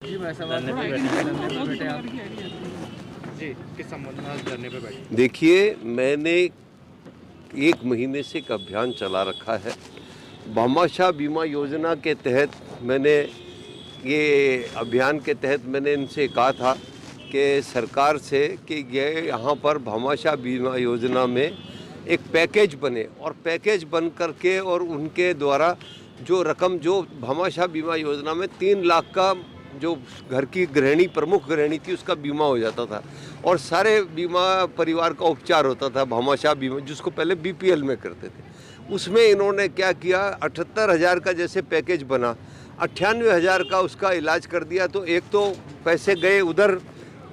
जी भाई साहब धरने पे धरने पे बैठे आप। जी, किस संबंध में आज धरने पे बैठे? देखिए, मैंने 1 महीने से एक अभियान चला रखा है। भामाशाह बीमा योजना के तहत मैंने ये अभियान के तहत मैंने इनसे कहा था कि सरकार से कि ये यहाँ पर भामाशाह बीमा योजना में एक पैकेज बने और पैकेज बन करके और उनके द्वारा जो रकम जो भामाशाह बीमा योजना में 3 लाख का जो घर की गृहिणी प्रमुख गृहिणी थी उसका बीमा हो जाता था और सारे बीमा परिवार का उपचार होता था भामाशाह बीमा, जिसको पहले बीपीएल में करते थे। उसमें इन्होंने क्या किया, 78,000 का जैसे पैकेज बना, 98,000 का उसका इलाज कर दिया। तो एक तो पैसे गए उधर,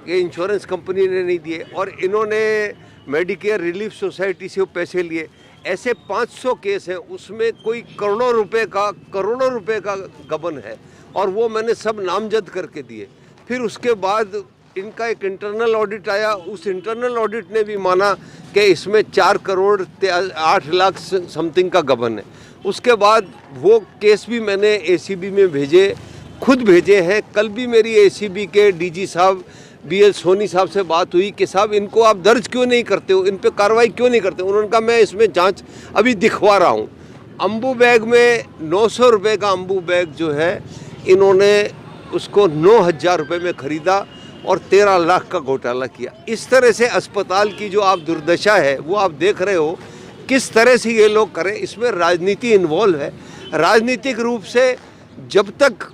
ये इंश्योरेंस कंपनी ने नहीं दिए, और इन्होंने मेडिकेयर रिलीफ सोसाइटी से वो पैसे लिए। ऐसे 500 केस हैं, उसमें कोई करोड़ों रुपए का गबन है, और वो मैंने सब नामजद करके दिए। फिर उसके बाद इनका एक इंटरनल ऑडिट आया, उस इंटरनल ऑडिट ने भी माना कि इसमें 4 करोड़ 8 लाख समथिंग का गबन है। उसके बाद वो केस भी मैंने एसीबी में भेजे, खुद भेजे हैं। कल भी मेरी एसीबी के डीजी साहब बीएल सोनी साहब से बात हुई कि साहब इनको आप दर्ज क्यों नहीं करते हो, इन पे कार्रवाई क्यों नहीं करते। उन्होंने कहा मैं इसमें जांच अभी दिखवा रहा हूँ। अम्बू बैग में 900 रुपये का अम्बू बैग जो है, इन्होंने उसको 9,000 रुपये में ख़रीदा और 13 लाख का घोटाला किया। इस तरह से अस्पताल की जो आप दुर्दशा है वो आप देख रहे हो किस तरह से ये लोग करें। इसमें राजनीति इन्वॉल्व है। राजनीतिक रूप से जब तक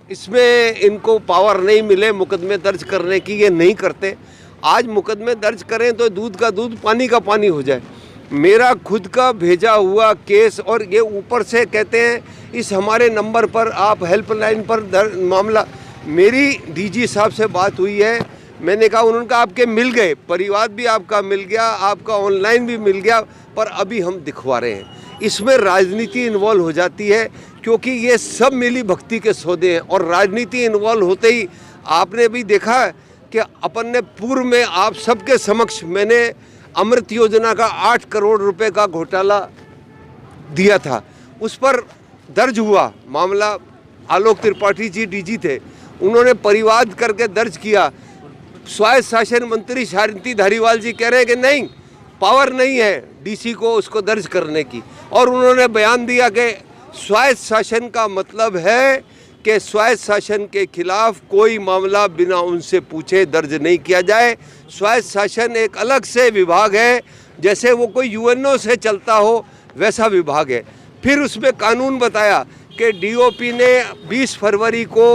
इसमें इनको पावर नहीं मिले मुकदमे दर्ज करने की, ये नहीं करते। आज मुकदमे दर्ज करें तो दूध का दूध पानी का पानी हो जाए। मेरा खुद का भेजा हुआ केस, और ये ऊपर से कहते हैं इस हमारे नंबर पर आप हेल्पलाइन पर मामला। मेरी डीजी साहब से बात हुई है, मैंने कहा, उन्होंने कहा आपके मिल गए, परिवार भी आपका मिल गया, आपका ऑनलाइन भी मिल गया, पर अभी हम दिखवा रहे हैं। इसमें राजनीति इन्वॉल्व हो जाती है, क्योंकि ये सब मिली भक्ति के सौदे हैं, और राजनीति इन्वॉल्व होते ही आपने भी देखा कि अपन ने पूर्व में आप सबके समक्ष मैंने अमृत योजना का 8 करोड़ रुपए का घोटाला दिया था, उस पर दर्ज हुआ मामला। आलोक त्रिपाठी जी डीजी थे, उन्होंने परिवाद करके दर्ज किया। स्वायत्त शासन मंत्री शांति धारीवाल जी कह रहे हैं कि नहीं, पावर नहीं है डीसी को उसको दर्ज करने की, और उन्होंने बयान दिया कि स्वायत्त शासन का मतलब है कि स्वायत्त शासन के खिलाफ कोई मामला बिना उनसे पूछे दर्ज नहीं किया जाए। स्वायत्त शासन एक अलग से विभाग है, जैसे वो कोई यूएनओ से चलता हो वैसा विभाग है। फिर उसमें कानून बताया कि डीओपी ने 20 फरवरी को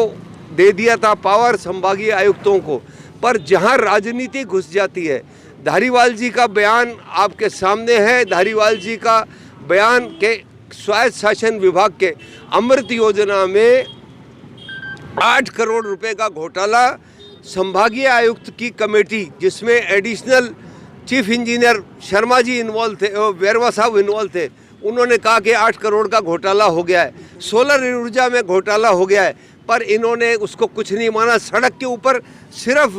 दे दिया था पावर संभागीय आयुक्तों को, पर जहां राजनीति घुस जाती है, धारीवाल जी का बयान आपके सामने है। धारीवाल जी का बयान के स्वायत्त शासन विभाग के अमृत योजना में 8 करोड़ रुपए का घोटाला, संभागीय आयुक्त की कमेटी जिसमें additional chief engineer Sharma ji involve थे, वेरवा साहब इन्वॉल्व थे, उन्होंने कहा कि 8 करोड़ का घोटाला हो गया है। सोलर ऊर्जा में घोटाला हो गया है, पर इन्होंने उसको कुछ नहीं माना। सड़क के ऊपर सिर्फ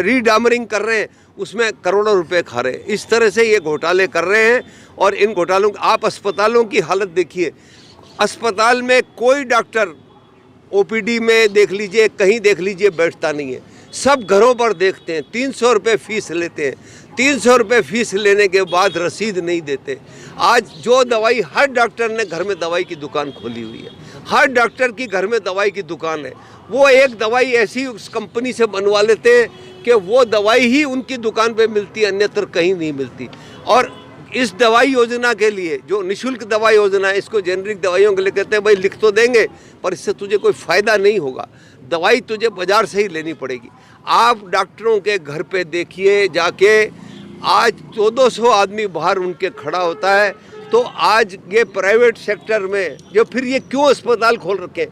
रीडामरिंग कर रहे हैं, उसमें करोड़ों रुपए खा रहे हैं। इस तरह से ये घोटाले कर रहे हैं। और इन घोटालों, आप अस्पतालों की हालत देखिए, अस्पताल में कोई डॉक्टर ओपीडी में देख लीजिए, कहीं देख लीजिए, बैठता नहीं है। सब घरों पर देखते हैं, 300 रुपये फीस लेते हैं। 300 रुपये फीस लेने के बाद रसीद नहीं देते। आज जो दवाई, हर डॉक्टर ने घर में दवाई की दुकान खोली हुई है, हर डॉक्टर की घर में दवाई की दुकान है। वो एक दवाई ऐसी उस कंपनी से बनवा लेते हैं कि वो दवाई ही उनकी दुकान पे मिलती है, अन्यत्र कहीं नहीं मिलती। और इस दवाई योजना के लिए, जो निःशुल्क दवाई योजना है, इसको जेनरिक दवाइयों के लिए कहते हैं भाई लिख तो देंगे, पर इससे तुझे कोई फ़ायदा नहीं होगा, दवाई तुझे बाज़ार से ही लेनी पड़ेगी। आप डॉक्टरों के घर पे देखिए जाके, आज 1400 आदमी बाहर उनके खड़ा होता है। तो आज ये प्राइवेट सेक्टर में जो, फिर ये क्यों अस्पताल खोल रखे?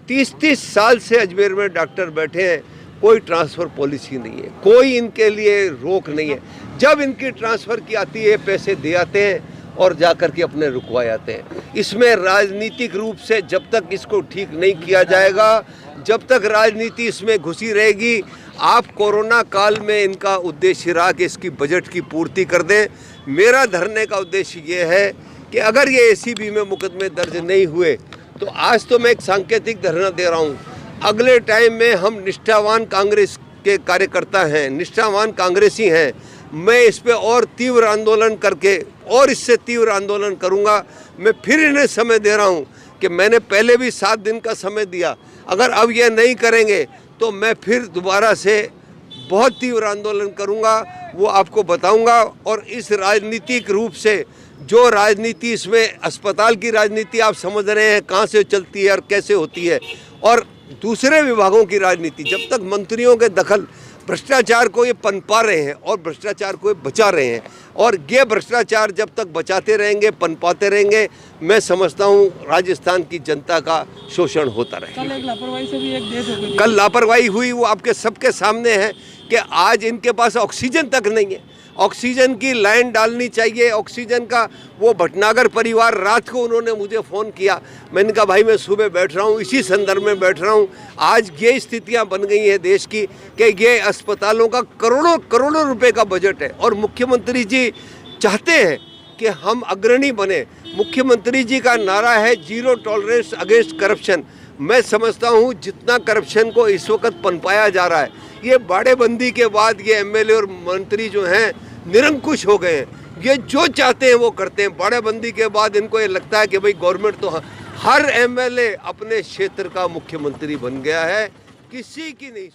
30-30 साल से अजमेर में डॉक्टर बैठे हैं, कोई ट्रांसफ़र पॉलिसी नहीं है, कोई इनके लिए रोक नहीं है। जब इनकी ट्रांसफ़र की आती है, पैसे दे आते हैं और जा कर के अपने रुकवा जाते हैं। इसमें राजनीतिक रूप से जब तक इसको ठीक नहीं किया जाएगा, जब तक राजनीति इसमें घुसी रहेगी, आप कोरोना काल में इनका उद्देश्य रहा कि इसकी बजट की पूर्ति कर दें। मेरा धरने का उद्देश्य ये है कि अगर ये एसीबी में मुकदमे दर्ज नहीं हुए तो आज तो मैं एक सांकेतिक धरना दे रहा हूँ। अगले टाइम में हम निष्ठावान कांग्रेस के कार्यकर्ता हैं, निष्ठावान कांग्रेसी हैं। मैं इस पे और तीव्र आंदोलन करके और इससे तीव्र आंदोलन करूँगा। मैं फिर इन्हें समय दे रहा हूँ कि मैंने पहले भी 7 दिन का समय दिया, अगर अब ये नहीं करेंगे तो मैं फिर दोबारा से बहुत तीव्र आंदोलन करूंगा, वो आपको बताऊंगा। और इस राजनीतिक रूप से जो राजनीति, इसमें अस्पताल की राजनीति आप समझ रहे हैं कहाँ से चलती है और कैसे होती है, और दूसरे विभागों की राजनीति, जब तक मंत्रियों के दखल भ्रष्टाचार को ये पनपा रहे हैं और भ्रष्टाचार को ये बचा रहे हैं, और ये भ्रष्टाचार जब तक बचाते रहेंगे, पनपाते रहेंगे, मैं समझता हूँ राजस्थान की जनता का शोषण होता रहेगा। कल एक लापरवाही से भी एक डेथ हो गई। कल लापरवाही हुई, वो आपके सबके सामने है कि आज इनके पास ऑक्सीजन तक नहीं है। ऑक्सीजन की लाइन डालनी चाहिए, ऑक्सीजन का। वो भटनागर परिवार, रात को उन्होंने मुझे फ़ोन किया, मैंने कहा भाई मैं सुबह बैठ रहा हूँ, इसी संदर्भ में बैठ रहा हूँ। आज ये स्थितियाँ बन गई हैं देश की कि ये अस्पतालों का करोड़ों करोड़ों रुपए का बजट है, और मुख्यमंत्री जी चाहते हैं कि हम अग्रणी बने। मुख्यमंत्री जी का नारा है जीरो टॉलरेंस अगेंस्ट करप्शन। मैं समझता हूँ जितना करप्शन को इस वक्त पनपाया जा रहा है, ये बाड़ेबंदी के बाद ये एमएलए और मंत्री जो हैं निरंकुश हो गए हैं। ये जो चाहते हैं वो करते हैं। बाड़ेबंदी के बाद इनको ये लगता है कि भाई गवर्नमेंट तो हर एमएलए अपने क्षेत्र का मुख्यमंत्री बन गया है, किसी की नहीं।